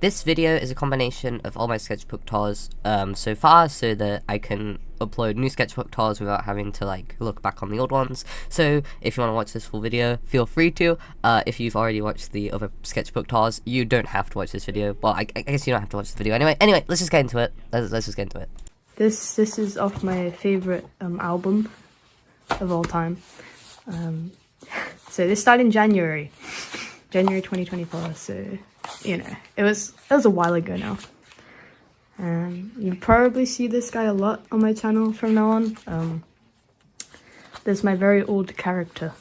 This video is a combination of all my sketchbook tours so far, so that I can upload new sketchbook tours without having to like look back on the old ones. So if you want to watch this full video, feel free to. If you've already watched the other sketchbook tours, you don't have to watch this video. Well, I guess you don't have to watch the video anyway. Anyway, let's just get into it. Let's just get into it. This is off my favorite album of all time. So this started in January 2024. So you know, it was a while ago now. You probably see this guy a lot on my channel from now on. There's my very old character.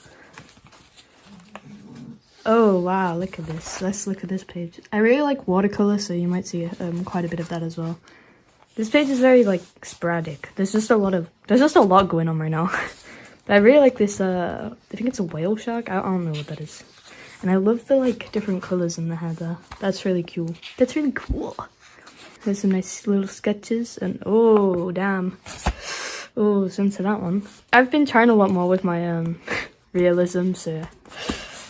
Oh wow, look at this. Let's look at this page. I really like watercolor, so you might see quite a bit of that as well. This page is very like sporadic. There's just a lot going on right now. But I really like this, I think it's a whale shark. I don't know what that is. And I love the like different colors in the heather. That's really cool. That's really cool. There's some nice little sketches, and oh damn. Oh, some to that one. I've been trying a lot more with my realism, so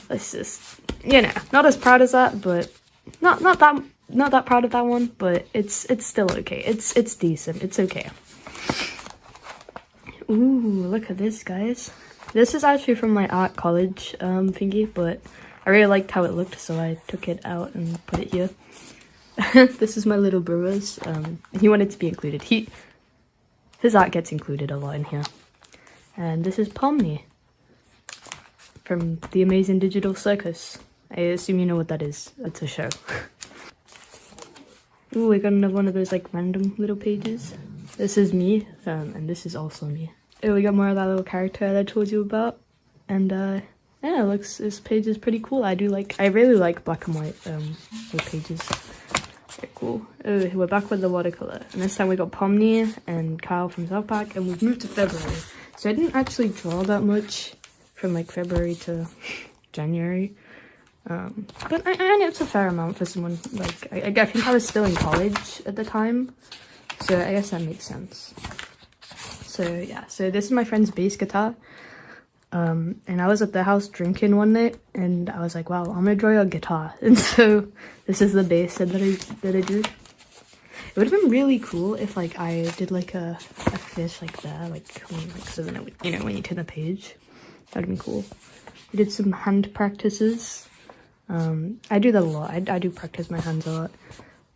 let's just, you know, not as proud as that, but not that proud of that one, but it's still okay. It's decent. It's okay. Ooh, look at this, guys. This is actually from my art college thingy, but I really liked how it looked, so I took it out and put it here. This is my little brother's. He wanted to be included. His art gets included a lot in here. And this is Pomni from the Amazing Digital Circus. I assume you know what that is. It's a show. Ooh, we got another one of those like random little pages. This is me, and this is also me. Oh, we got more of that little character that I told you about. And yeah, this page is pretty cool. I really like black and white pages. Very cool. Oh, we're back with the watercolor. And this time we got Pomni and Kyle from South Park, and we've moved to February. So I didn't actually draw that much from like February to January. But I know it's a fair amount for someone, like, I think I was still in college at the time. So I guess that makes sense. So yeah, so this is my friend's bass guitar. And I was at their house drinking one night, and I was like, wow, I'm gonna draw a guitar. And so this is the bass that I drew. It would have been really cool if like I did like a fish like that, so then it would, you know, when you turn the page, that would have been cool. We did some hand practices. I do that a lot. I do practice my hands a lot.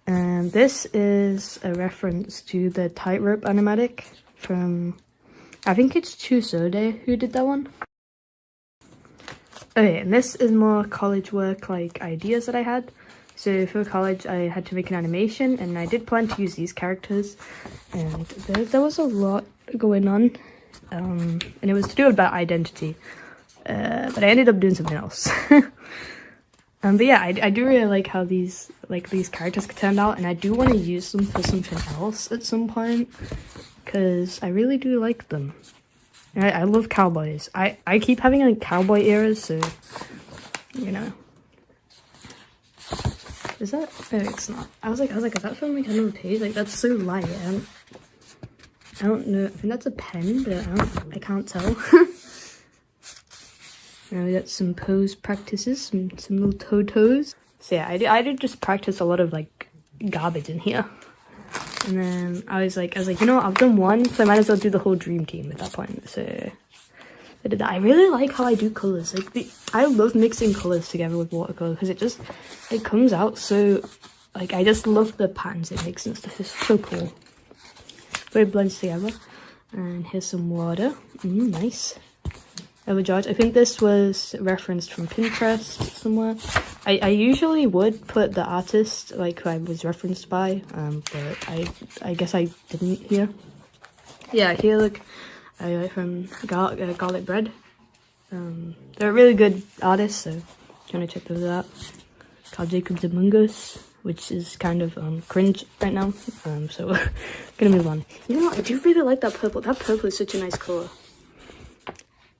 And this is a reference to the tightrope animatic from, I think it's Chusode who did that one. Okay, and this is more college work, like ideas that I had. So for college, I had to make an animation, and I did plan to use these characters. And there was a lot going on, and it was to do about identity. But I ended up doing something else. But yeah, I do really like how these characters turned out, and I do want to use them for something else at some point, because I really do like them. I love cowboys. I keep having like cowboy eras, so you know. Is that? No, it's not. I was like, is that from like another page? Like that's so light. I don't know. I think that's a pen, but I can't tell. Now we got some pose practices, some little toes. So yeah, I did just practice a lot of like garbage in here. And then I was like, you know what, I've done one, so I might as well do the whole dream team at that point. So I did that. I really like how I do colors. Like I love mixing colors together with watercolor, because it comes out so, like, I just love the patterns it makes and stuff. It's so cool. But it blends together. And here's some water. Nice. George. I think this was referenced from Pinterest somewhere. I usually would put the artist, like, who I was referenced by, but I guess I didn't here. Yeah, here, look, from Garlic Bread. They're a really good artists, so if you want to check those out. Carl Jacobs Among Us, which is kind of cringe right now, so gonna move on. You know what, I do really like that purple. That purple is such a nice color.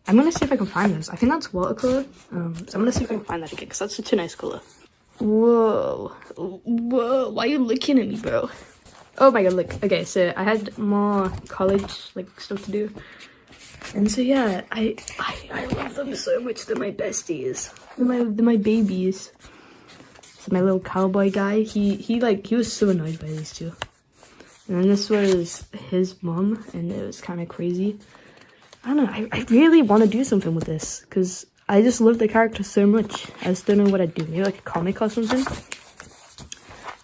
I'm gonna see if I can find those. I think that's watercolor. So I'm gonna see if I can find that again, because that's such a nice color. Whoa. Whoa, why are you looking at me, bro? Oh my god, look. Okay, so I had more college like stuff to do. And so yeah, I love them so much. They're my besties. They're my babies. So my little cowboy guy, he was so annoyed by these two. And then this was his mom, and it was kind of crazy. I don't know, I really want to do something with this, because I just love the character so much. I just don't know what I'd do. Maybe like a comic or something.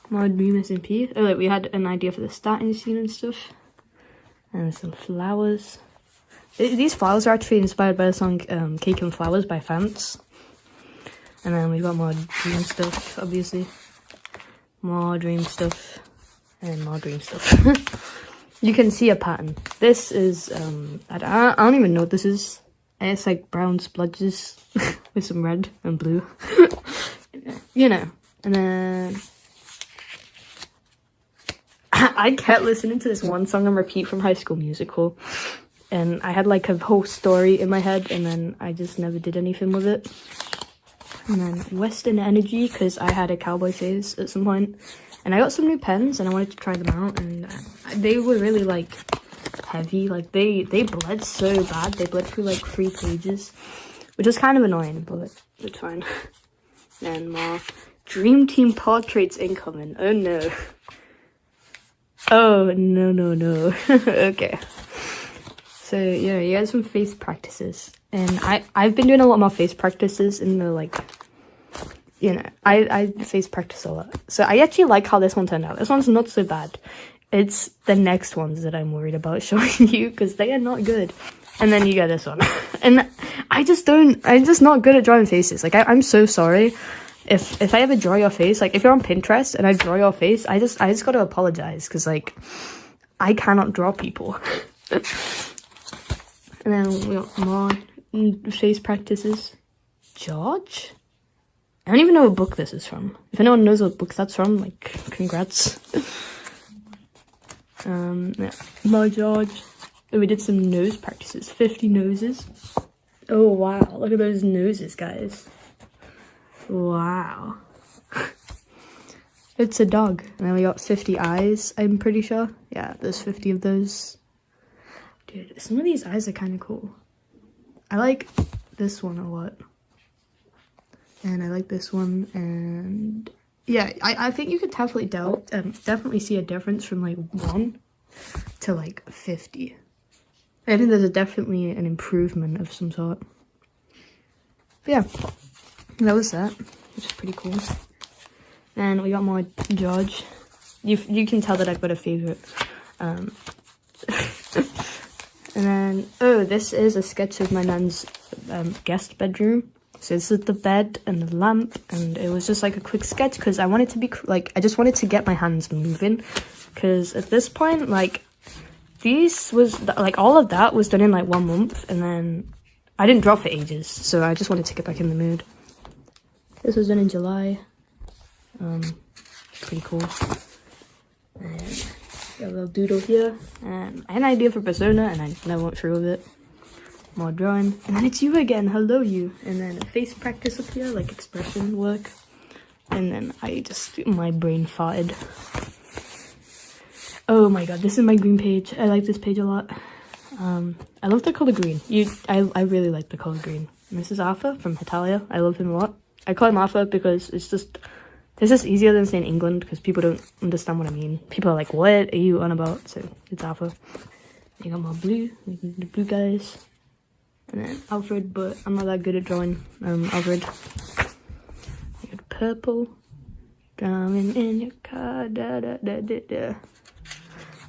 Mod Dream SMP. Oh, like we had an idea for the starting scene and stuff. And some flowers. These flowers are actually inspired by the song Cake and Flowers by Fance. And then we've got more dream stuff, obviously. More dream stuff. And more dream stuff. You can see a pattern. This is, I don't even know what this is. It's like brown splodges with some red and blue. You know. And then I kept listening to this one song on repeat from High School Musical. And I had like a whole story in my head, and then I just never did anything with it. And then Western Energy, because I had a cowboy phase at some point. And I got some new pens, and I wanted to try them out. And they were really like heavy. Like they bled so bad. They bled through like 3 pages, which was kind of annoying, but it's fine. And more Dream Team portraits incoming. Oh no. Oh no. Okay. So yeah, you had some face practices, and I've been doing a lot more face practices in the like, you know, I face practice a lot. So I actually like how this one turned out. This one's not so bad. It's the next ones that I'm worried about showing you, because they are not good. And then you get this one, and I'm just not good at drawing faces. Like I'm so sorry. If I ever draw your face, like if you're on Pinterest and I draw your face, I just gotta apologize, because like I cannot draw people. And then we got more face practices. George? I don't even know what book this is from. If anyone knows what book that's from, like, congrats. Yeah, more George. Oh, we did some nose practices. 50 noses. Oh, wow. Look at those noses, guys. Wow. It's a dog. And then we got 50 eyes, I'm pretty sure. Yeah, there's 50 of those. Dude, some of these eyes are kind of cool. I like this one a lot. And I like this one. And yeah, I think you could definitely see a difference from like 1 to like 50. I think there's definitely an improvement of some sort. But yeah, that was that, which is pretty cool. And we got more George. You can tell that I've got a favorite. And then, oh, this is a sketch of my nan's guest bedroom. So this is the bed and the lamp, and it was just like a quick sketch because I wanted to be like, I just wanted to get my hands moving, because at this point, like, these was like all of that was done in like 1 month, and then I didn't draw for ages, so I just wanted to get back in the mood. This was done in July. Pretty cool. And got a little doodle here, and I had an idea for Persona, and I never went through with it. More drawing, and then it's you again. Hello, you. And then face practice up here, like expression work. And then my brain farted. Oh my god, this is my green page. I like this page a lot. I love the color green. I really like the color green. And this is Arthur from Hitalia. I love him a lot. I call him Arthur because it's just easier than saying England, because people don't understand what I mean. People are like, what are you on about? So it's Arthur. You got more blue, the blue guys. And then Alfred, but I'm not that good at drawing Alfred. You got purple. Driving in your car, da da da da da.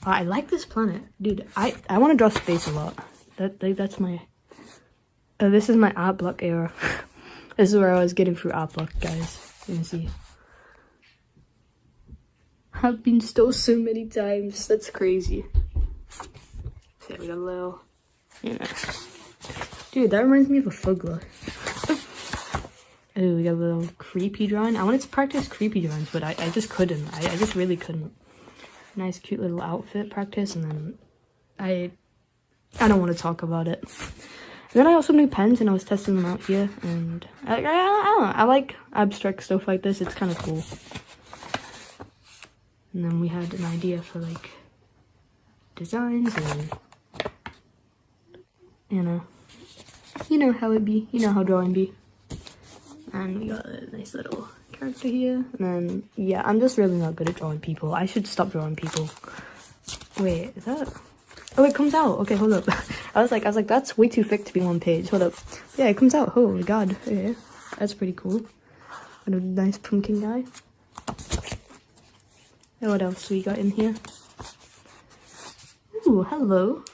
Oh, I like this planet. Dude, I want to draw space a lot. That's my... Oh, this is my art block era. This is where I was getting through art block, guys. You can see. I've been stole so many times. That's crazy. So we got a little... You know... Dude, that reminds me of a Fugler. Oh, we got a little creepy drawing. I wanted to practice creepy drawings, but I just couldn't. I just really couldn't. Nice, cute little outfit practice, and then I don't want to talk about it. And then I got some new pens, and I was testing them out here, and I don't know. I like abstract stuff like this. It's kind of cool. And then we had an idea for, like, designs, and, you know how it be. You know how drawing be. And we got a nice little character here. And then, yeah, I'm just really not good at drawing people. I should stop drawing people. Wait, is that... Oh, it comes out. Okay, hold up. I was like, that's way too thick to be 1 page. Hold up. Yeah, it comes out. Holy god. Okay. That's pretty cool. And a nice pumpkin guy. And what else we got in here? Ooh, hello.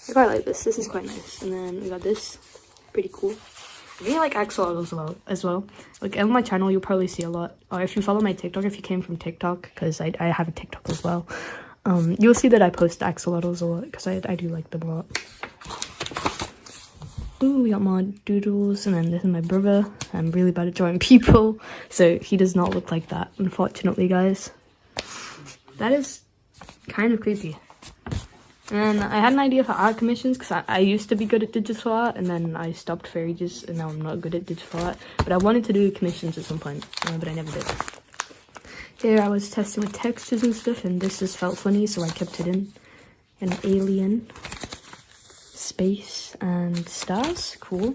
I quite like this. This is quite nice. And then we got this. Pretty cool. I really like axolotls as well. Like on my channel, you'll probably see a lot. Or if you follow my TikTok, if you came from TikTok, because I have a TikTok as well. You'll see that I post axolotls a lot because I do like them a lot. Ooh, we got more doodles, and then this is my brother. I'm really bad at drawing people, so he does not look like that, unfortunately, guys. That is kind of creepy. And I had an idea for art commissions because I used to be good at digital art, and then I stopped for ages, and now I'm not good at digital art. But I wanted to do commissions at some point, but I never did. Here I was testing with textures and stuff, and this just felt funny, so I kept it in. An alien, space, and stars. Cool.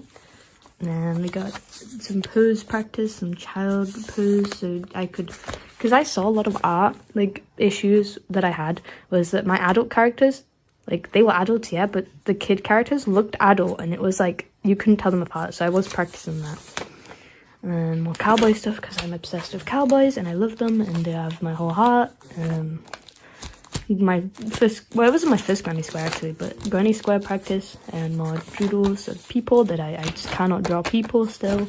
And then we got some pose practice, some child pose, so I could... Because I saw a lot of art, like, issues that I had, was that my adult characters, like, they were adults, yeah, but the kid characters looked adult, and it was like, you couldn't tell them apart, so I was practicing that. And more cowboy stuff because I'm obsessed with cowboys and I love them and they have my whole heart. My first, well, it wasn't my first granny square actually, but granny square practice and more doodles of people that I just cannot draw people still.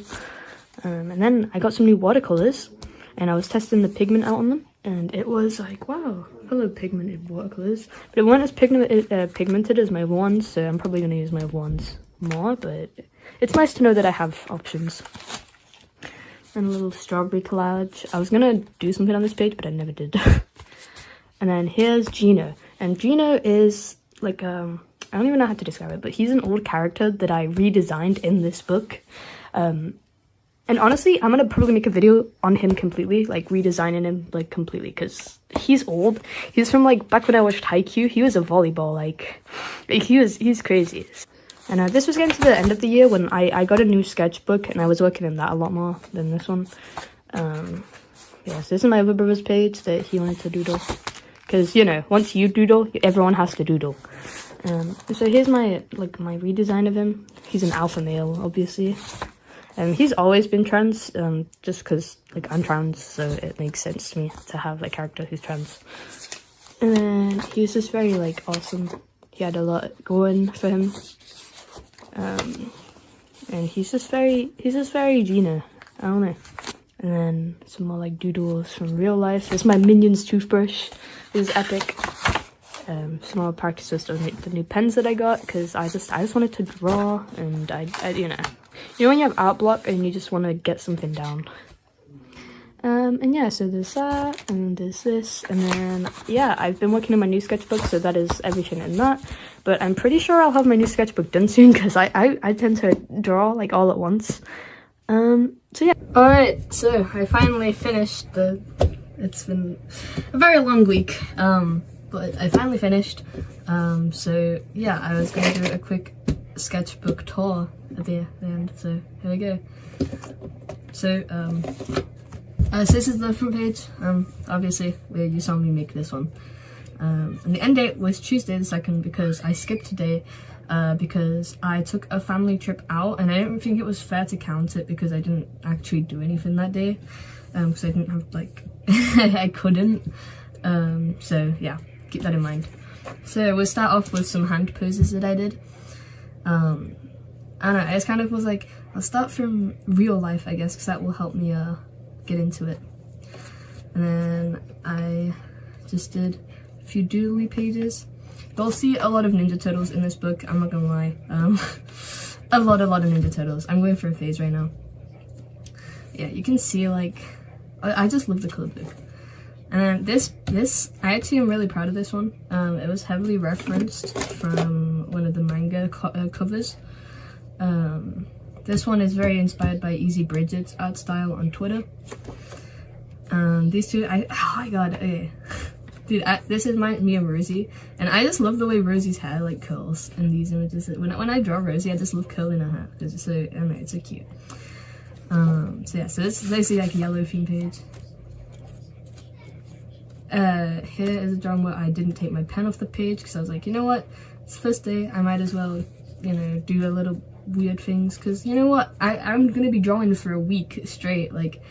And then I got some new watercolors and I was testing the pigment out on them and it was like, wow, hello pigmented watercolors. But it weren't as pigmented as my ones, so I'm probably going to use my ones more, but it's nice to know that I have options. And a little strawberry collage. I was gonna do something on this page, but I never did. And then here's Gino. And Gino is like, I don't even know how to describe it, but he's an old character that I redesigned in this book. And honestly, I'm gonna probably make a video on him completely, like redesigning him like completely, because he's old. He's from like back when I watched Haikyuu. He was a volleyball, like he's crazy. And this was getting to the end of the year when I got a new sketchbook and I was working in that a lot more than this one. Yeah, so this is my other brother's page that he wanted to doodle. Because, you know, once you doodle, everyone has to doodle. So here's my redesign of him. He's an alpha male, obviously. He's always been trans, just because, like, I'm trans, so it makes sense to me to have a character who's trans. And then he was just very, like, awesome. He had a lot going for him. And he's just very Gina. I don't know. And then some more like doodles from real life. This is my Minions toothbrush. This is epic. Some more practice with the new pens that I got because I just wanted to draw and I you know when you have art block and you just want to get something down. And yeah, so there's that, and there's this, and then, yeah, I've been working on my new sketchbook, so that is everything in that, but I'm pretty sure I'll have my new sketchbook done soon, because I tend to draw, like, all at once. So yeah. Alright, so I finally finished it's been a very long week, but I finally finished, so yeah, I was gonna do a quick sketchbook tour at the end, so here we go. So this is the front page, obviously, where you saw me make this one. And the end date was Tuesday the 2nd because I skipped a day because I took a family trip out and I didn't think it was fair to count it because I didn't actually do anything that day because I didn't have, like, I couldn't. So yeah, keep that in mind. So we'll start off with some hand poses that I did. I don't know, I just kind of was like, I'll start from real life, I guess, because that will help me get into it. And then I just did a few doodly pages. You'll see a lot of Ninja Turtles in this book, I'm not gonna lie. A lot of Ninja Turtles. I'm going for a phase right now. Yeah, you can see, like, I just love the color book. And then this, I actually am really proud of this one. It was heavily referenced from one of the manga covers. This one is very inspired by Easy Bridget's art style on Twitter. These two, oh my god, okay. Dude, this is me and Rosie, and I just love the way Rosie's hair, like, curls in these images. When I draw Rosie, I just love curling her hair, because it's so, I don't know, it's so cute. So yeah, so this is basically like a yellow theme page. Here is a drawing where I didn't take my pen off the page because I was like, you know what, it's the first day, I might as well, you know, do a little weird things, because you know what, I'm gonna be drawing for a week straight, like,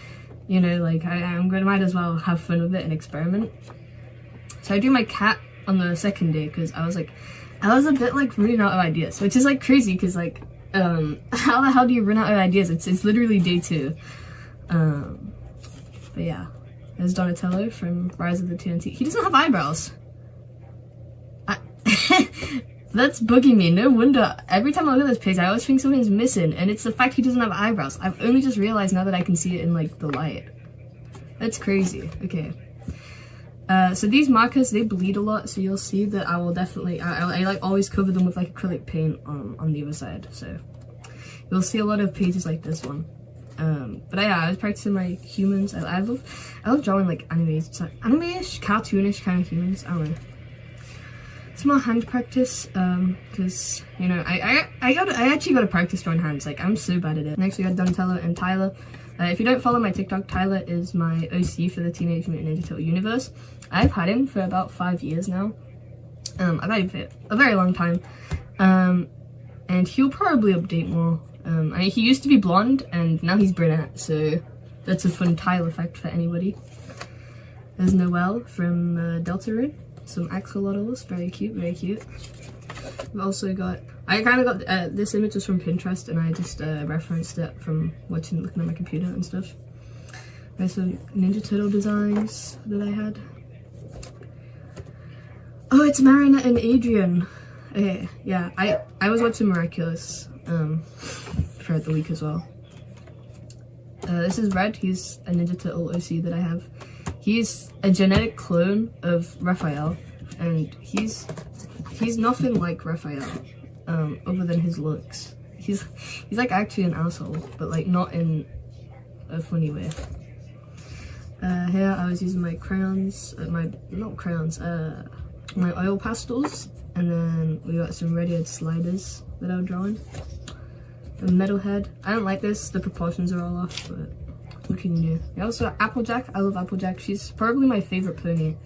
you know, like might as well have fun with it and experiment. So I drew my cat on the second day because I was a bit like running out of ideas, which is like crazy because like how the hell do you run out of ideas? It's literally day 2. But yeah, there's Donatello from Rise of the TNT. He doesn't have eyebrows. That's bugging me. No wonder every time I look at this page I always think something's missing, and it's the fact he doesn't have eyebrows. I've only just realized now that I can see it in like the light. That's crazy. Okay. So these markers, they bleed a lot, so you'll see that I will definitely, I like always cover them with like acrylic paint on the other side, so you'll see a lot of pages like this one. But yeah, I was practicing my humans. I love drawing like anime-ish, cartoonish kind of humans. I don't know. Some more hand practice, because you know I actually got to practice drawing hands. Like I'm so bad at it. Next we got Donatello and Tyler. If you don't follow my TikTok, Tyler is my OC for the Teenage Mutant Ninja Turtle universe. I've had him for about 5 years now. I've had him for a very long time, and he'll probably update more. I mean, he used to be blonde and now he's brunette, so that's a fun Tyler fact for anybody. There's Noelle from Deltarune. Some axolotls, very cute, very cute. We've also got, I kind of got, this image was from Pinterest and I just referenced it from looking at my computer and stuff. There's some Ninja Turtle designs that I had. Oh, it's Marinette and Adrian. Okay, yeah, I was watching Miraculous throughout the week as well. This is Red, he's a Ninja Turtle OC that I have. He's a genetic clone of Raphael, and he's nothing like Raphael, other than his looks. He's like actually an asshole, but like not in a funny way. Here I was using my crayons, my oil pastels, and then we got some red-eared sliders that I was drawing. A metalhead. I don't like this, the proportions are all off, but what can you do? Yeah, also Applejack. I love Applejack. She's probably my favorite pony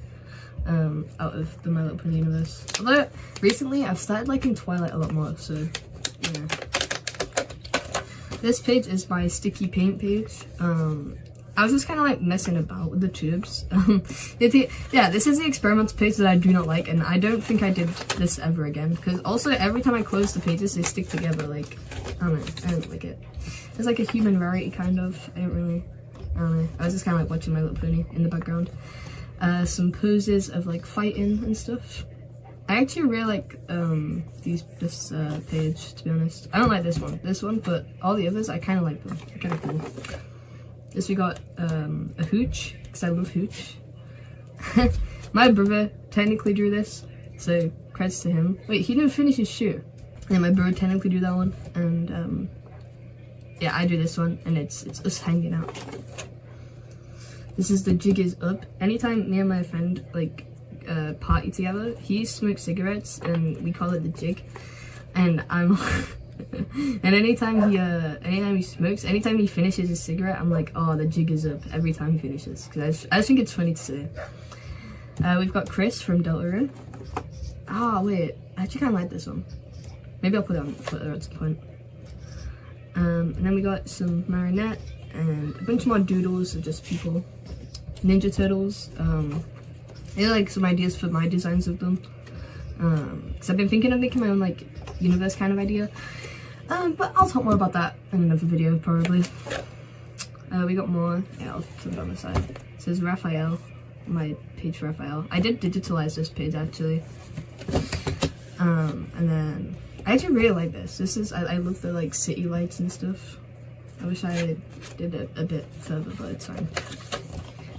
out of the My Little Pony universe. Although recently I've started liking Twilight a lot more, so yeah. This page is my sticky paint page. I was just kind of like messing about with the tubes. Yeah, this is the experimental page that I do not like, and I don't think I did this ever again, because also every time I close the pages they stick together. Like, I don't know, I don't like it. It's like a human rarity kind of. I don't know. I was just kind of like watching My Little Pony in the background. Some poses of like fighting and stuff. I actually really like this page, to be honest. I don't like this one, but all the others I kind of like them. They're kind of cool. This we got a hooch, because I love hooch. My brother technically drew this, so credits to him. Wait, he didn't finish his shoe. Yeah, my brother technically drew that one, and yeah, I drew this one, and it's us hanging out. This is the jig is up. Anytime me and my friend like party together, he smokes cigarettes, and we call it the jig. And I'm and anytime he smokes, anytime he finishes his cigarette, I'm like, oh, the jig is up every time he finishes, because I just think it's funny to say. We've got Chris from Deltarune. Ah, wait, I actually kind of like this one. Maybe I'll put it on Twitter at some point. And then we got some Marinette and a bunch more doodles of just people. Ninja Turtles. I like some ideas for my designs of them. Because I've been thinking of making my own like universe kind of idea. But I'll talk more about that in another video probably. We got more. Yeah, I'll put it on the side. It says Raphael. My page for Raphael. I did digitalize this page actually. And then I actually really like this. This is I love the like city lights and stuff. I wish I did it a bit further, but it's fine.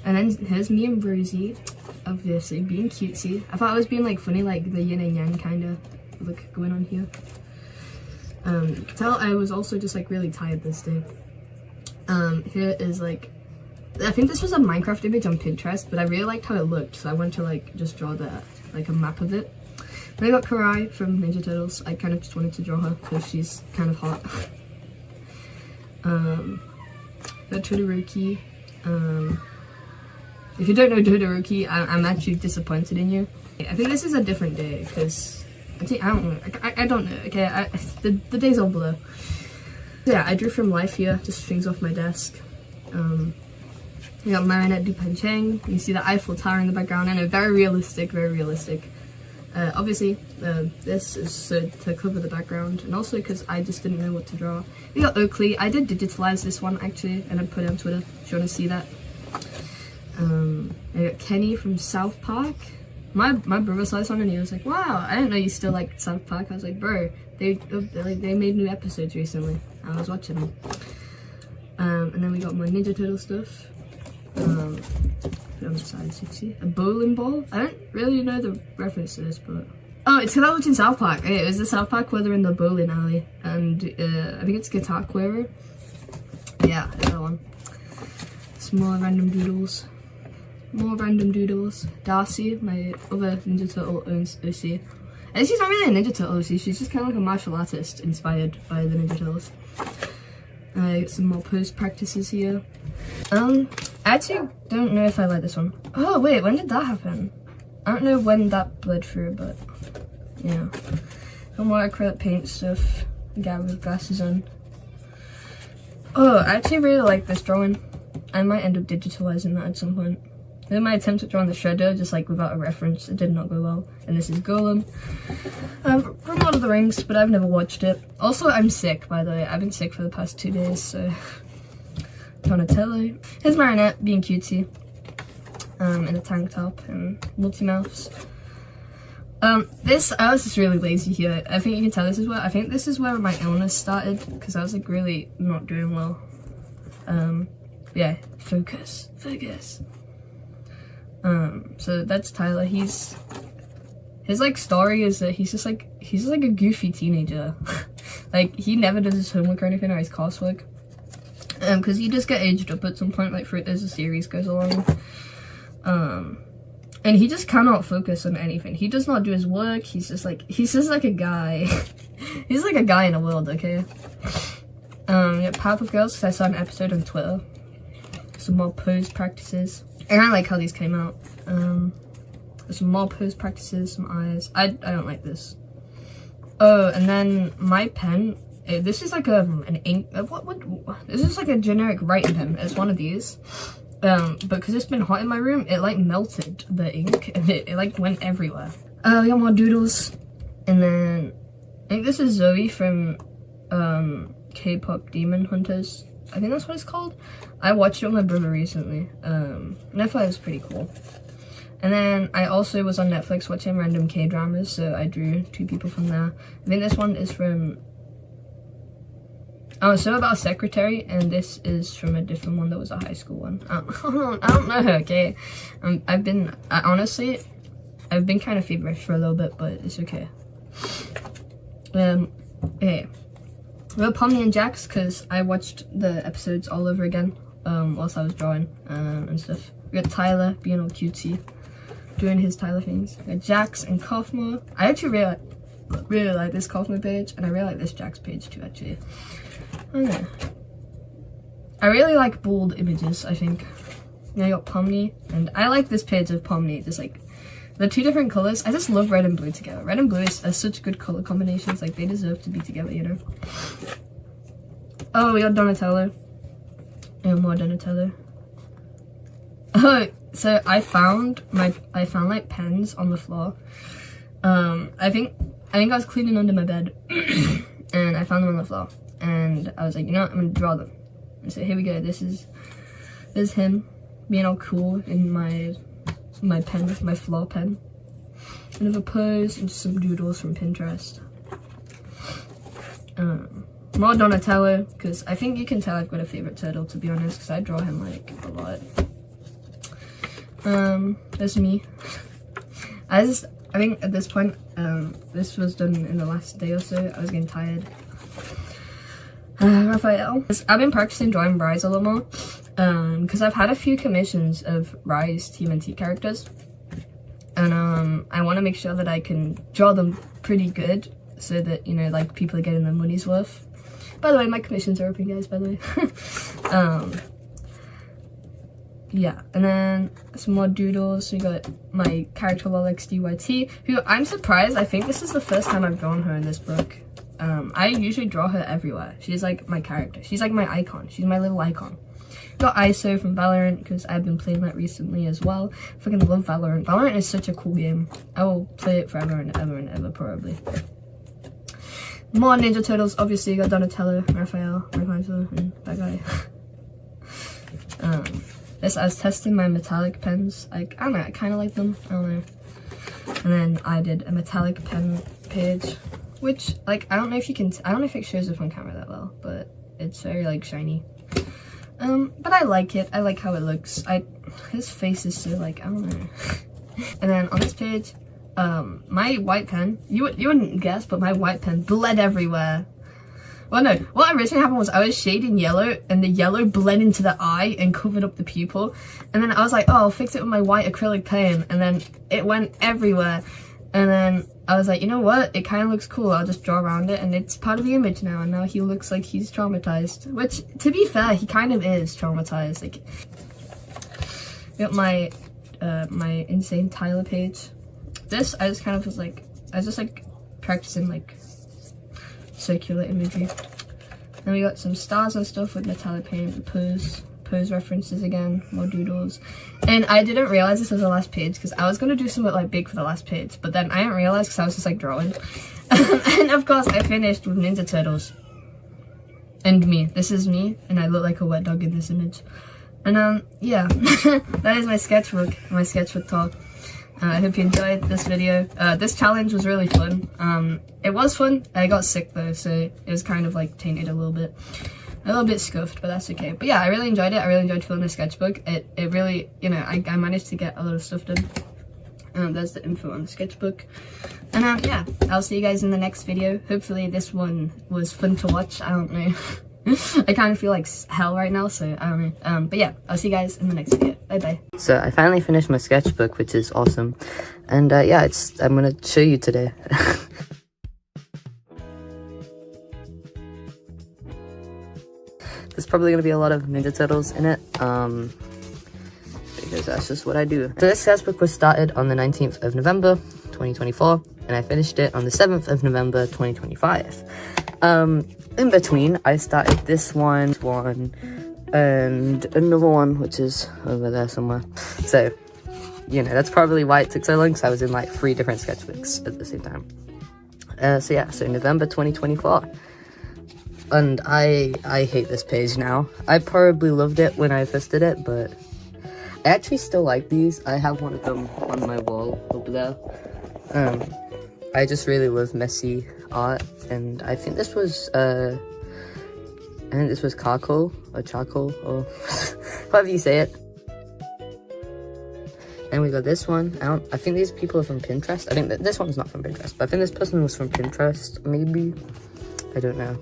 And then here's me and Rosie, obviously being cutesy. I thought I was being like funny, like the yin and yang kind of look going on here. You can tell I was also just like really tired this day. Here is like, I think this was a Minecraft image on Pinterest, but I really liked how it looked, so I wanted to like just draw that, like a map of it. Then I got Karai from Ninja Turtles. I kind of just wanted to draw her because she's kind of hot. got Todoroki. If you don't know Todoroki, I'm actually disappointed in you. I think this is a different day because I don't know. Okay, the days all blur. Yeah, I drew from life here, just things off my desk. We got Marinette Dupancheng. You see the Eiffel Tower in the background, and very realistic, very realistic. Obviously, this is so to cover the background, and also because I just didn't know what to draw. We got Oakley. I did digitalize this one actually, and I put it on Twitter if you want to see that. I got Kenny from South Park. My brother saw this one and he was like, "Wow, I didn't know you still liked South Park." I was like, "Bro, they made new episodes recently." I was watching them. And then we got more Ninja Turtle stuff. Put on the side 60. A bowling ball. I don't really know the reference to this, but oh, it's because I watched in South Park. Okay, it was the South Park where they're in the bowling alley, and I think it's Guitar Querer. Yeah, that one. Some more random doodles. More random doodles. Darcy, my other Ninja Turtle, owns OC. And she's not really a Ninja Turtle OC, she's just kind of like a martial artist inspired by the Ninja Turtles. I got some more pose practices here. I actually don't know if I like this one. Oh wait, when did that happen? I don't know when that bled through, but yeah. Some more acrylic paint stuff. Guy with glasses on. Oh, I actually really like this drawing. I might end up digitalizing that at some point. Then my attempt at drawing the Shredder, just like without a reference, it did not go well. And this is Golem. From Lord of the Rings, but I've never watched it. Also, I'm sick, by the way. I've been sick for the past 2 days, so... Donatello. Here's Marinette being cutesy. In a tank top and multi-mouse. I was just really lazy here. I think you can tell I think this is where my illness started, because I was like really not doing well. Yeah, focus. So that's Tyler. His like story is that he's just like a goofy teenager. Like he never does his homework or anything or his coursework. Because you just get aged up at some point, like as the series goes along. And he just cannot focus on anything. He does not do his work. He's just like a guy. He's like a guy in a world, okay? Yeah, Powerpuff Girls, because I saw an episode on Twitter. Some more pose practices. And I like how these came out. There's some more pose practices, some eyes. I don't like this. Oh, and then my pen. This is like an ink. This is like a generic writing pen. It's one of these. But because it's been hot in my room, it like melted the ink and it like went everywhere. We got more doodles. And then I think this is Zoe from K-pop Demon Hunters. I think that's what it's called. I watched it with my brother recently. And I thought it was pretty cool. And then I also was on Netflix watching random K-dramas, so I drew 2 people from there. I think this one is from so about a secretary, and this is from a different one that was a high school one. I don't know, okay? Honestly, I've been kind of feverish for a little bit, but it's okay. Okay. We got Pomni and Jax, because I watched the episodes all over again, whilst I was drawing, and stuff. We got Tyler being all cutesy, doing his Tyler things. We got Jax and Kaufmo. I actually really like this Kaufmo page, and I really like this Jax page too, actually. Okay. I really like bold images, I think. Yeah, I got Pomni, and I like this page of Pomni, just like the 2 different colors. I just love red and blue together. Red and blue are such good color combinations, like they deserve to be together, you know? Oh, we got Donatello. And more Donatello. Oh, so I found like pens on the floor. I think I was cleaning under my bed and I found them on the floor. And I was like, you know what, I'm gonna draw them. And so here we go. This is him being all cool in my pen, my floor pen. Another pose and some doodles from Pinterest. More Donatello, because I think you can tell I've got a favorite turtle, to be honest, because I draw him like a lot. There's me. I think at this point, this was done in the last day or so. I was getting tired. Raphael. I've been practicing drawing Rise a lot more, because I've had a few commissions of Rise TMNT characters, and I want to make sure that I can draw them pretty good, so that, you know, like, people are getting their money's worth. By the way, my commissions are open, guys, by the way. yeah, and then some more doodles. We got my character LolXDYT, who I'm surprised, I think this is the first time I've drawn her in this book. I usually draw her everywhere. She's like my character. She's like my icon. She's my little icon. Got ISO from Valorant because I've been playing that recently as well. Fucking love Valorant. Valorant is such a cool game. I will play it forever and ever probably. More Ninja Turtles. Obviously, got Donatello, Raphael, Michelangelo, and that guy. This, I was testing my metallic pens. Like, I don't know, I kind of like them. I don't know. And then I did a metallic pen page, which, like, I don't know if you can. I don't know if it shows up on camera that well, but it's very like shiny. But I like it. I like how it looks. His face is so like, I don't know. And then on this page, my white pen, you wouldn't guess, but my white pen bled everywhere. Well, no, what originally happened was I was shading yellow and the yellow bled into the eye and covered up the pupil. And then I was like, oh, I'll fix it with my white acrylic paint. And then it went everywhere. And then I was like, you know what? It kind of looks cool. I'll just draw around it. And it's part of the image now. And now he looks like he's traumatized. Which, to be fair, he kind of is traumatized. Like, got my, my Insane Tyler page. This, I just kind of was like, I was just like practicing like circular imagery. Then we got some stars and stuff with metallic paint, pose references again, more doodles. And I didn't realize this was the last page because I was going to do something like big for the last page, but then I didn't realize because I was just like drawing. And of course I finished with Ninja Turtles. And me. This is me, and I look like a wet dog in this image. And yeah, that is my sketchbook tour. I hope you enjoyed this video. This challenge was really fun. It was fun. I got sick though, so it was kind of like tainted a little bit scuffed, but that's okay. But yeah, I really enjoyed it. I really enjoyed filming the sketchbook. It really, you know, I managed to get a lot of stuff done. There's the info on the sketchbook. And yeah, I'll see you guys in the next video. Hopefully this one was fun to watch. I don't know. I kind of feel like hell right now, so I don't know. But yeah, I'll see you guys in the next video. Bye bye. So I finally finished my sketchbook, which is awesome. And yeah, I'm gonna show you today. There's probably gonna be a lot of Ninja Turtles in it, because that's just what I do. So this sketchbook was started on the 19th of November, 2024, and I finished it on the 7th of November, 2025. In between, I started this one, and another one, which is over there somewhere. So, you know, that's probably why it took so long, because I was in like 3 different sketchbooks at the same time. So yeah, so November 2024. And I hate this page now. I probably loved it when I first did it, but I actually still like these. I have one of them on my wall over there. I just really love messy art, and I think this was charcoal, or however you say it. And we got this one. I think these people are from Pinterest. I think that this one's not from Pinterest, but I think this person was from Pinterest, maybe. I don't know.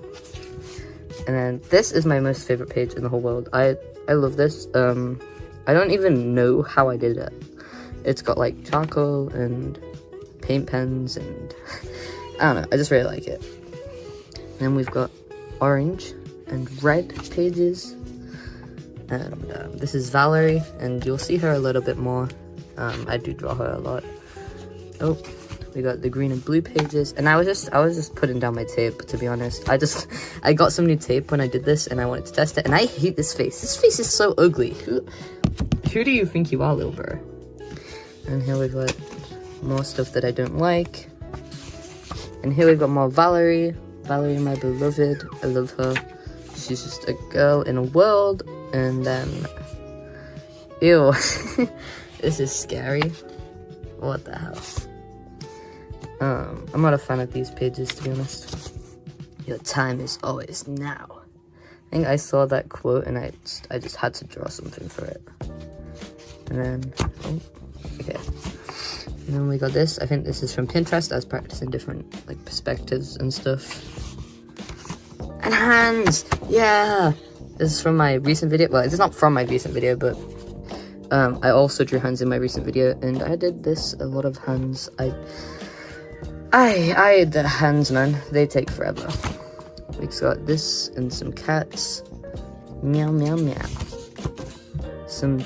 And then this is my most favorite page in the whole world. I love this. I don't even know how I did it. It's got like charcoal and paint pens, and I don't know, I just really like it. Then we've got orange and red pages, and this is Valerie, and you'll see her a little bit more. I do draw her a lot. Oh, we got the green and blue pages, and I was just putting down my tape, to be honest. I got some new tape when I did this, and I wanted to test it, and I hate this face. This face is so ugly. Who do you think you are, little bro? And here we've got more stuff that I don't like. And here we've got more Valerie, my beloved. I love her. She's just a girl in a world. And then, ew, this is scary. What the hell? I'm not a fan of these pages, to be honest. Your time is always now. I think I saw that quote and I just had to draw something for it. And then, oh, okay. And then we got this. I think this is from Pinterest. I was practicing different like perspectives and stuff. And hands! Yeah! This is from my recent video. Well, it's not from my recent video, but I also drew hands in my recent video, and I did this, a lot of hands. The hands, man. They take forever. We just got this and some cats. Meow, meow, meow. some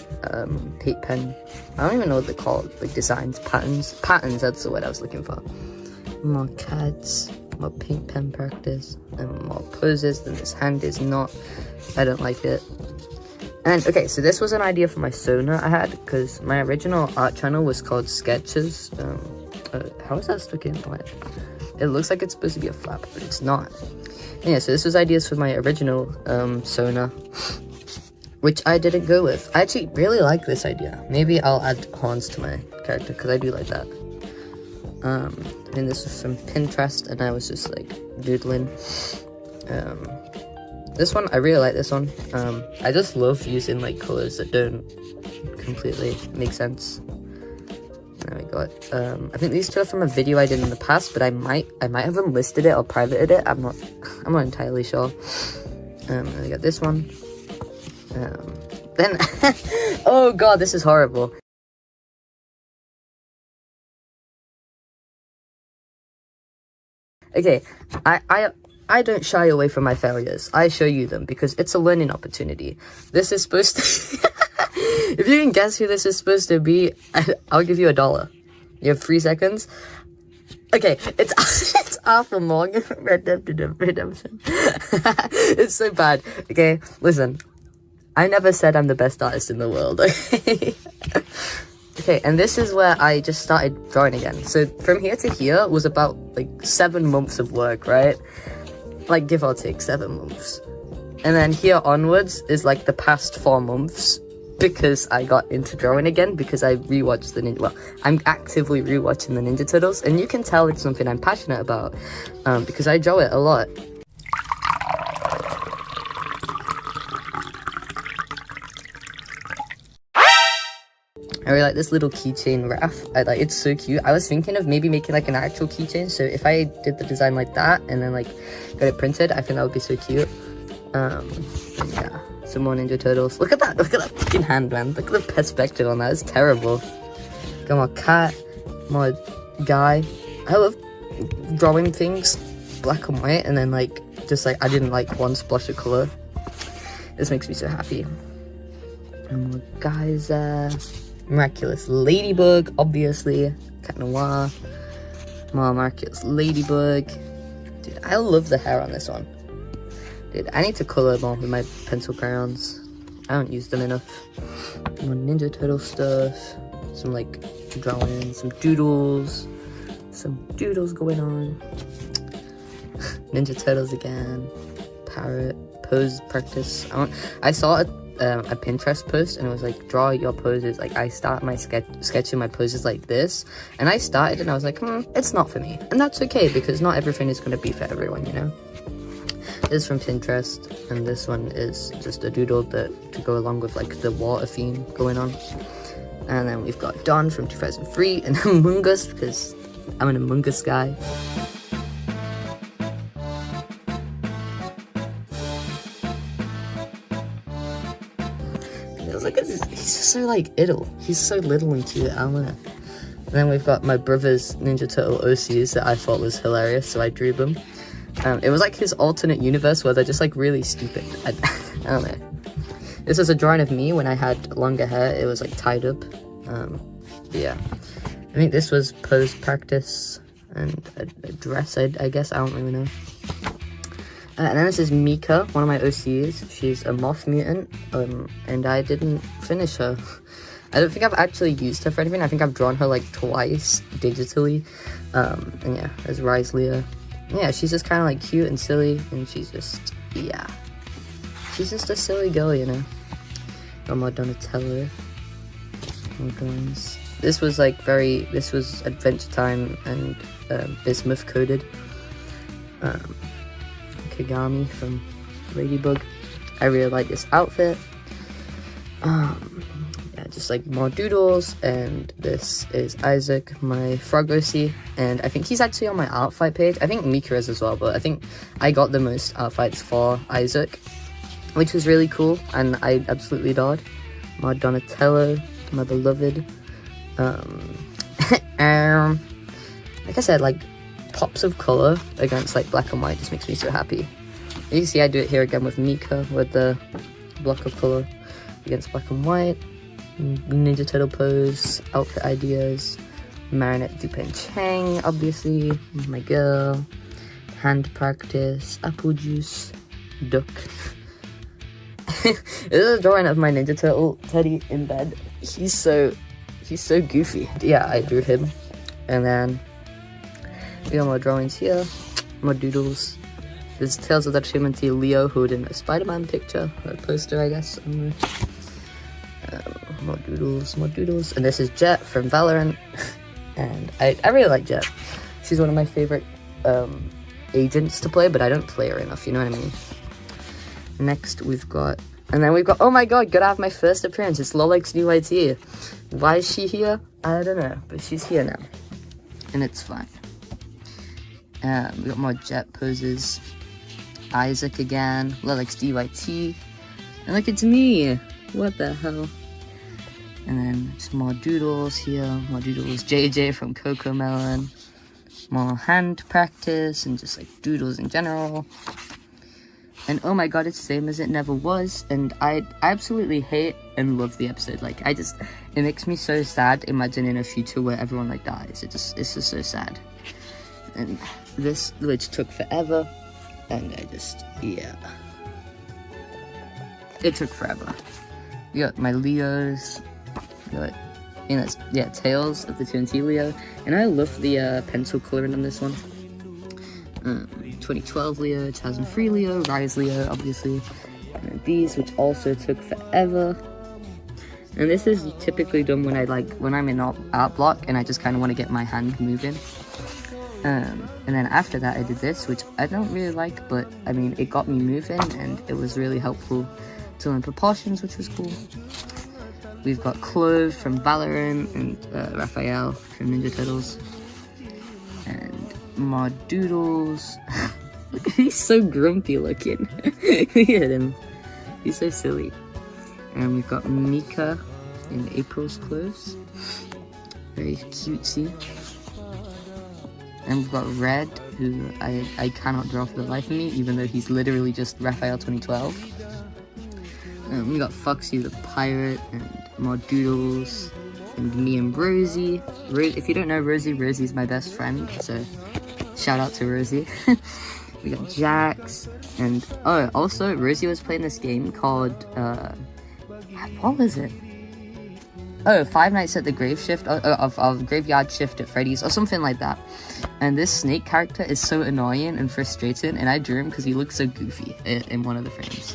paint pen. I don't even know what they're called, like designs, patterns, that's the word I was looking for. More cats, more paint pen practice, and more poses. Then this hand is not, I don't like it. And okay, so this was an idea for my Sona I had, because my original art channel was called Sketches. How is that stuck in? Oh, it looks like it's supposed to be a flap, but it's not. Yeah, so this was ideas for my original Sona, which I didn't go with. I actually really like this idea. Maybe I'll add horns to my character, because I do like that. And this was from Pinterest, and I was just like doodling. This one, I really like this one. I just love using like colors that don't completely make sense. There we go. I think these two are from a video I did in the past, but I might have enlisted it or privated it. I'm not entirely sure. I got this one. Then, oh god, this is horrible. Okay, I don't shy away from my failures. I show you them because it's a learning opportunity. This is supposed to... If you can guess who this is supposed to be, I'll give you $1. You have 3 seconds. Okay, it's Arthur Morgan from Red Dead Redemption. It's so bad. Okay, listen. I never said I'm the best artist in the world, okay? Okay, and this is where I just started drawing again. So from here to here was about like 7 months of work, right? Like give or take 7 months. And then here onwards is like the past 4 months, because I got into drawing again, because I rewatched I'm actively rewatching the Ninja Turtles, and you can tell it's something I'm passionate about, because I draw it a lot. I really like this little keychain wrap. It's so cute. I was thinking of maybe making like an actual keychain, so if I did the design like that and then like got it printed, I think that would be so cute. Yeah, some more Ninja Turtles. Look at that fucking hand, man. Look at the perspective on that. It's terrible. Got more cat, more guy. I love drawing things black and white, and then like just like I didn't like one splash of color. This makes me so happy. And more guys there. Miraculous Ladybug, obviously. Cat Noir. More Miraculous Ladybug. Dude, I love the hair on this one. Dude, I need to colour more with my pencil crayons. I don't use them enough. More Ninja Turtle stuff. Some like drawing, some doodles. Some doodles going on. Ninja Turtles again. Parrot. Pose practice. I saw a Pinterest post, and it was like, draw your poses. Like I start my sketching my poses like this, and I started and I was like, it's not for me, and that's okay, because not everything is going to be for everyone, you know. This is from Pinterest, and this one is just a doodle to go along with like the water theme going on. And then we've got Dawn from 2003 and Among Us, because I'm an Among Us guy. He's so like little. He's so little and cute. I don't know. And then we've got my brother's Ninja Turtle OCs that I thought was hilarious, so I drew them. It was like his alternate universe where they're just like really stupid. I don't know. This was a drawing of me when I had longer hair. It was like tied up. Yeah. I think this was pose practice and a dress, I guess. I don't really know. And then this is Mika, one of my OCs. She's a moth mutant, and I didn't finish her. I don't think I've actually used her for anything. I think I've drawn her like twice digitally. And yeah, there's Rislea. Yeah, she's just kind of like cute and silly, and she's just, yeah. She's just a silly girl, you know. No more Donatello. More drawings. This was like this was Adventure Time and Bismuth coded. Kagami from Ladybug. I really like this outfit. Yeah, just like more doodles. And this is Isaac, my frog OC, and I think he's actually on my art fight page. I think Mika is as well, but I think I got the most art fights for Isaac, which was really cool, and I absolutely adored. More Donatello, my beloved. Like I said, like pops of color against like black and white just makes me so happy. You can see I do it here again with Mika with the block of color. against black and white, Ninja Turtle pose, outfit ideas, Marinette Dupin Chang, obviously, my girl, hand practice, apple juice, duck. This is a drawing of my Ninja Turtle Teddy in bed. He's so goofy. Yeah, I drew him. And then we got more drawings here, more doodles. There's Tales of the Trinity Leo holding a Spider-Man picture, or a poster, I guess. More doodles. And this is Jet from Valorant. And I really like Jet. She's one of my favorite agents to play, but I don't play her enough, you know what I mean? Next we've got, oh my god, gotta have my first appearance. It's Lolex's new IT. Why is she here? I don't know, but she's here now. And it's fine. We got more Jet poses. Isaac again, Lolex's DYT. And look, it's me! What the hell? And then just more doodles here, more doodles. JJ from Coco Melon. More hand practice and just like doodles in general. And oh my god, it's the same as it never was. And I absolutely hate and love the episode. Like, it makes me so sad imagining a future where everyone like dies. It's just so sad. And this, which took forever. And yeah. It took forever. We got my Leos. Tales of the TNT Leo. And I love the pencil coloring on this one. 2012 Leo, 2003 Leo, Rise Leo, obviously. And then these, which also took forever. And this is typically done when I'm in art block and I just kind of want to get my hand moving. And then after that I did this, which I don't really like, but I mean, it got me moving and it was really helpful to learn proportions, which was cool. We've got Clove from Valorant and Raphael from Ninja Turtles. And more doodles. Look, he's so grumpy looking. Look at him. He's so silly. And we've got Mika in April's clothes. Very cutesy. And we've got Red, who I cannot draw for the life of me, even though he's literally just Raphael 2012. We got Foxy the Pirate, and more doodles, and me and Rosie. If you don't know Rosie's my best friend, so shout out to Rosie. We got Jax, and oh, also Rosie was playing this game called, what was it? Oh, Five Nights at the Grave Shift, of Graveyard Shift at Freddy's, or something like that. And this snake character is so annoying and frustrating, and I drew him because he looks so goofy in one of the frames.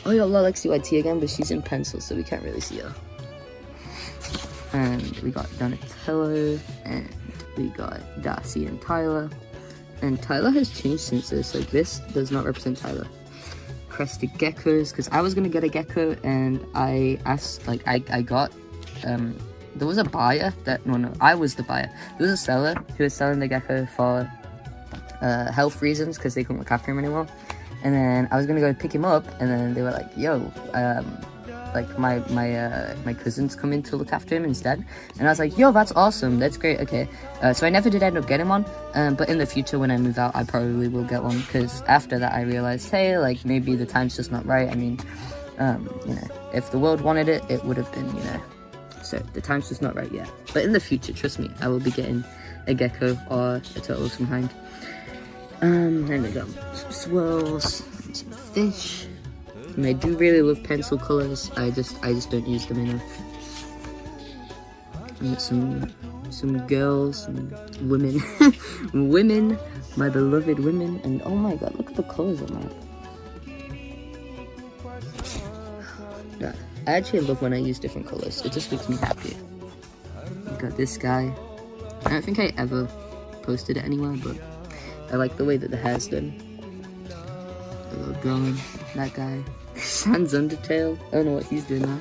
Oh, we got Lolex's UIT again, but she's in pencil, so we can't really see her. And we got Donatello, and we got Darcy and Tyler. And Tyler has changed since this, like this does not represent Tyler. Crested geckos, because I was going to get a gecko, and I asked, like, I got, there was a buyer I was the buyer. There was a seller who was selling the gecko for health reasons, because they couldn't look after him anymore. And then I was gonna go pick him up, and then they were like, yo, like my cousins come in to look after him instead. And I was like, yo, that's awesome, that's great, okay. So I never did end up getting one, but in the future when I move out, I probably will get one, because after that I realized, hey, like, maybe the time's just not right. I mean, you know, if the world wanted it, it would have been, you know. So the time's just not right yet. But in the future, trust me, I will be getting a gecko or a turtle of some kind. And we got some swirls and some fish. And I do really love pencil colors. I just don't use them enough. And some girls, some women, women, my beloved women. And oh my god, look at the colors on that. I actually love when I use different colors. It just makes me happy. We got this guy. I don't think I ever posted it anywhere, but I like the way that the hair's done. A little drawing. That guy. Sans Undertale. I don't know what he's doing now.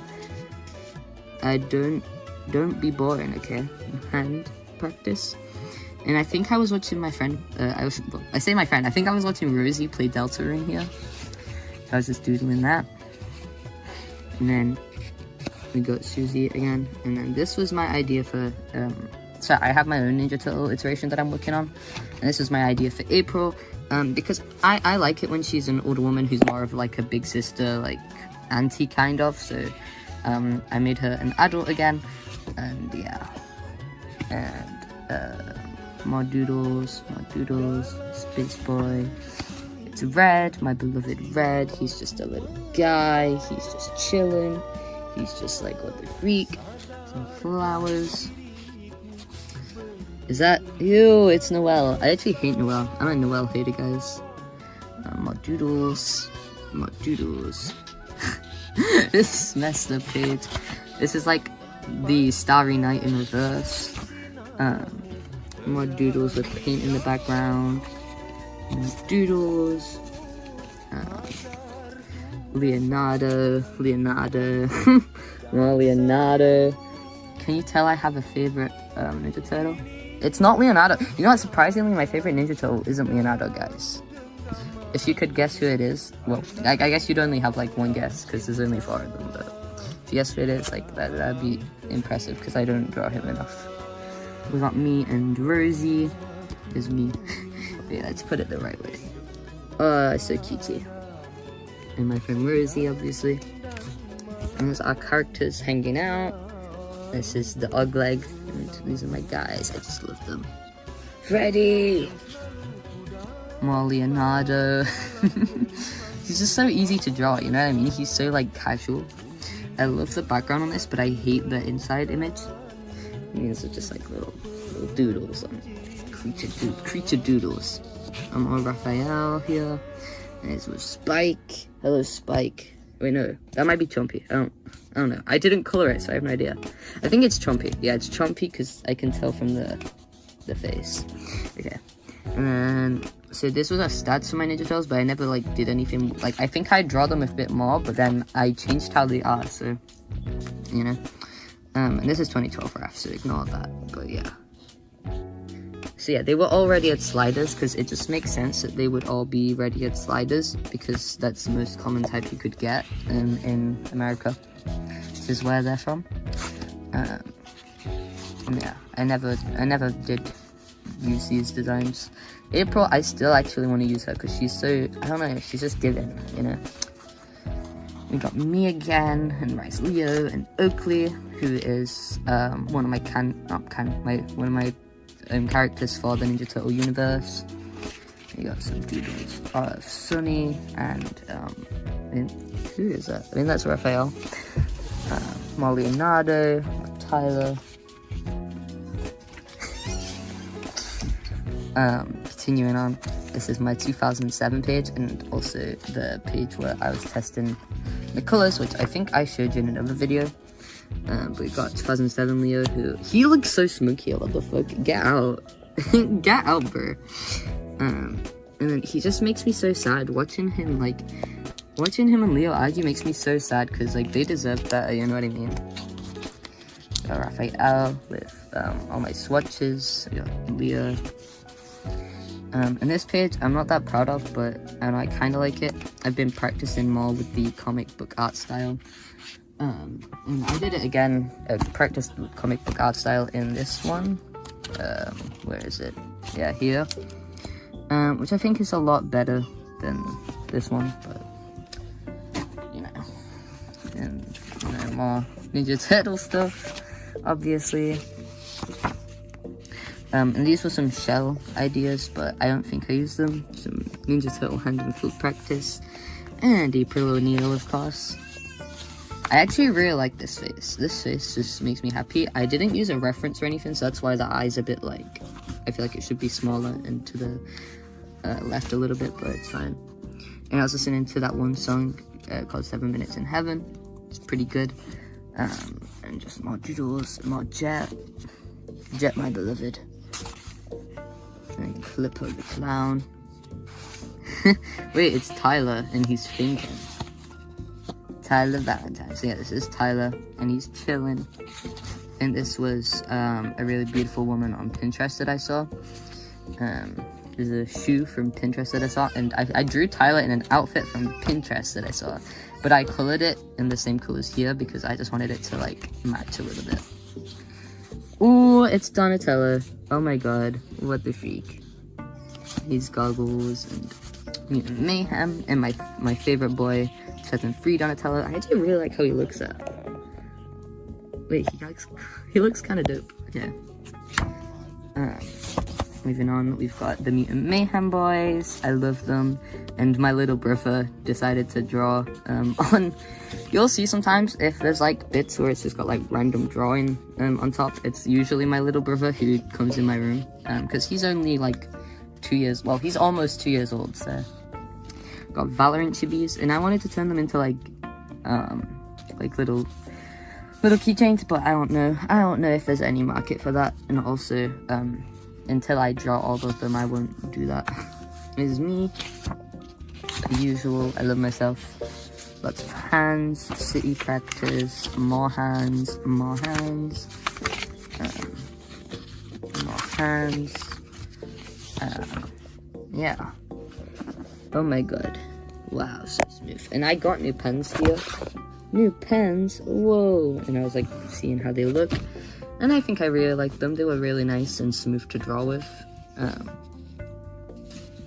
Don't be boring, okay? Hand practice. And I think I was watching my friend. I say my friend. I think I was watching Rosie play Delta Ring here. So I was just doodling that. And then we got Susie again. And then this was my idea for. So I have my own Ninja Turtle iteration that I'm working on, and this is my idea for April, because I like it when she's an older woman who's more of like a big sister, like auntie kind of, so I made her an adult again, and yeah, and more doodles, Space Boy. It's Red, my beloved Red. He's just a little guy. He's just chilling. He's just like, what the freak. Some flowers. Is that? Ew, it's Noelle. I actually hate Noelle. I'm a Noelle hater, guys. More doodles. This messed up page. This is like the Starry Night in reverse. More doodles with paint in the background. More doodles. Leonardo. More Leonardo. Can you tell I have a favorite Ninja Turtle? It's not Leonardo. You know what? Surprisingly, my favorite Ninja Turtle isn't Leonardo, guys. If you could guess who it is, well, I guess you'd only have like one guess because there's only 4 of them. But if you guess who it is, like that'd be impressive because I don't draw him enough. We got me and Rosie. Is me. Okay, let's put it the right way. Oh, so cutesy. And my friend Rosie, obviously. And there's our characters hanging out. This is the Ugleg, and these are my guys. I just love them. Freddy! More Leonardo. He's just so easy to draw, you know what I mean? He's so like casual. I love the background on this, but I hate the inside image. These are just like little doodles, creature doodles. I'm on Raphael here. And it's with Spike. Hello, Spike. Wait, no, that might be Chompy. I don't know. I didn't color it, so I have no idea. I think it's Chompy. Yeah, it's Chompy because I can tell from the face. Okay. And then, so this was a stats for my Ninja Turtles, but I never like did anything. Like, I think I draw them a bit more, but then I changed how they are, so, you know. And this is 2012 ref, so ignore that, but yeah. So yeah, they were all ready at sliders, because it just makes sense that they would all be ready at sliders, because that's the most common type you could get in America. This is where they're from. And yeah, I never did use these designs. April, I still actually want to use her, because she's so, I don't know, she's just given, you know. We got me again, and Rice Leo, and Oakley, who is one of my characters for the Ninja Turtle universe. We got some doodles of Sunny, and who is that? I mean, that's Raphael. More Leonardo, Tyler. Continuing on, this is my 2007 page, and also the page where I was testing the colors, which I think I showed you in another video. But we got 2007 Leo, who, he looks so smoky. What the fuck? Get out. Get out, bro. And then he just makes me so sad. Watching him and Leo argue makes me so sad, because like they deserve better, you know what I mean? Got Raphael with all my swatches. I got Leo. And this page I'm not that proud of, but I kind of like it. I've been practicing more with the comic book art style. And I did it again, practiced comic book art style in this one. Where is it? Yeah, here. Which I think is a lot better than this one, but, you know. And, you know, more Ninja Turtle stuff, obviously. And these were some shell ideas, but I don't think I used them. Some Ninja Turtle hand and foot practice. And April O'Neil, of course. I actually really like this face. This face just makes me happy. I didn't use a reference or anything, so that's why the eye's a bit like, I feel like it should be smaller and to the left a little bit, but it's fine. And I was listening to that one song called 7 Minutes in Heaven. It's pretty good. And just more doodles, more Jet, my beloved. And Clipper the clown. Wait, it's Tyler, and he's thinking. Tyler Valentine. So yeah, this is Tyler, and he's chilling. And this was a really beautiful woman on Pinterest that I saw. There's a shoe from Pinterest that I saw, and I drew Tyler in an outfit from Pinterest that I saw, but I colored it in the same colors here because I just wanted it to like match a little bit. Ooh, it's Donatello. Oh my god, what the freak. These goggles and Mutant Mayhem, and my favorite boy, 2003 Donatello. I actually really like how he looks at. Wait, he looks kind of dope. Yeah. Moving on, we've got the Mutant Mayhem boys. I love them. And my little brother decided to draw on... You'll see sometimes if there's like bits where it's just got like random drawing on top. It's usually my little brother who comes in my room. Because he's only like 2 years... Well, he's almost 2 years old, so... Got Valorant chibis. And I wanted to turn them into like little keychains, but I don't know if there's any market for that. And also until I draw all of them, I won't do that. This is me, as usual. I love myself. Lots of hands, city practice, more hands, more hands, more hands. Yeah, oh my god, wow, so smooth. And I got new pens here. New pens, whoa. And I was like seeing how they look, and I think I really like them. They were really nice and smooth to draw with.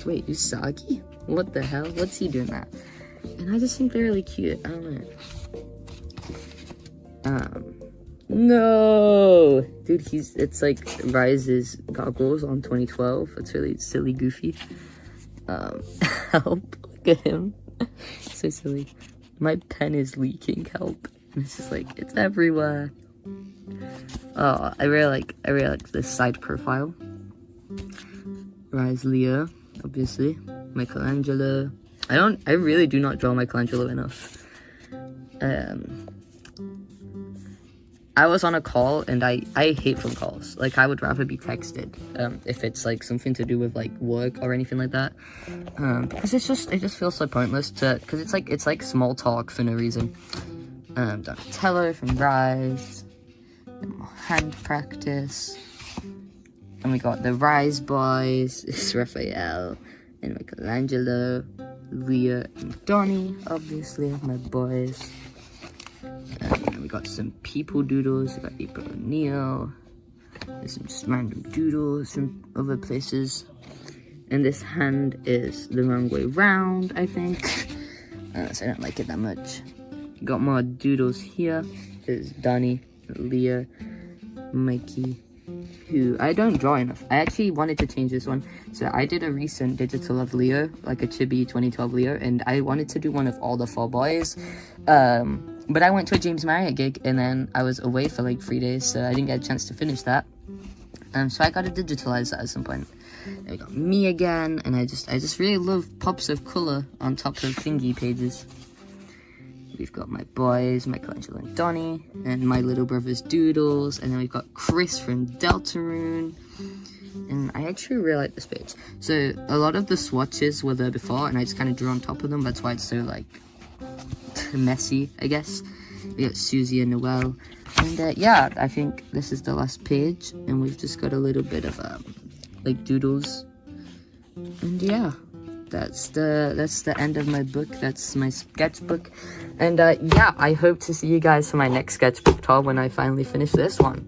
Wait, Usagi? What the hell? What's he doing that? And I just think they're really cute. I don't know. No! Dude, it's like Rise's goggles on 2012. It's really silly, goofy. Help. Look at him. So silly. My pen is leaking, help. And it's just like, it's everywhere. Oh, I really like this side profile. Rise Leo, obviously. Michelangelo. I really do not draw Michelangelo enough. I was on a call, and I hate phone calls. Like, I would rather be texted, if it's like something to do with like work or anything like that. Because it just feels so pointless because it's like small talk for no reason. Donatello from Rise, and more hand practice, and we got the Rise boys. It's Raphael and Michelangelo, Leah and Donnie, obviously my boys. And we got some people doodles. We got April O'Neil. There's some just random doodles from other places. And this hand is the wrong way round, I think. So I don't like it that much. Got more doodles here. There's Donnie, Leah, Mikey, who I don't draw enough. I actually wanted to change this one. So I did a recent digital of Leo, like a chibi 2012 Leo, and I wanted to do one of all the 4 boys. But I went to a James Marriott gig, and then I was away for like 3 days, so I didn't get a chance to finish that. So I got to digitalize that at some point. Then we got me again, and I just really love pops of color on top of thingy pages. We've got my boys, Michelangelo and Donnie, and my little brother's doodles, and then we've got Chris from Deltarune. And I actually really like this page. So a lot of the swatches were there before, and I just kind of drew on top of them. That's why it's so like messy, I guess. We got Susie and Noelle, and yeah, I think this is the last page, and we've just got a little bit of like doodles, and yeah, that's the end of my book. That's my sketchbook, and yeah, I hope to see you guys for my next sketchbook tour when I finally finish this one.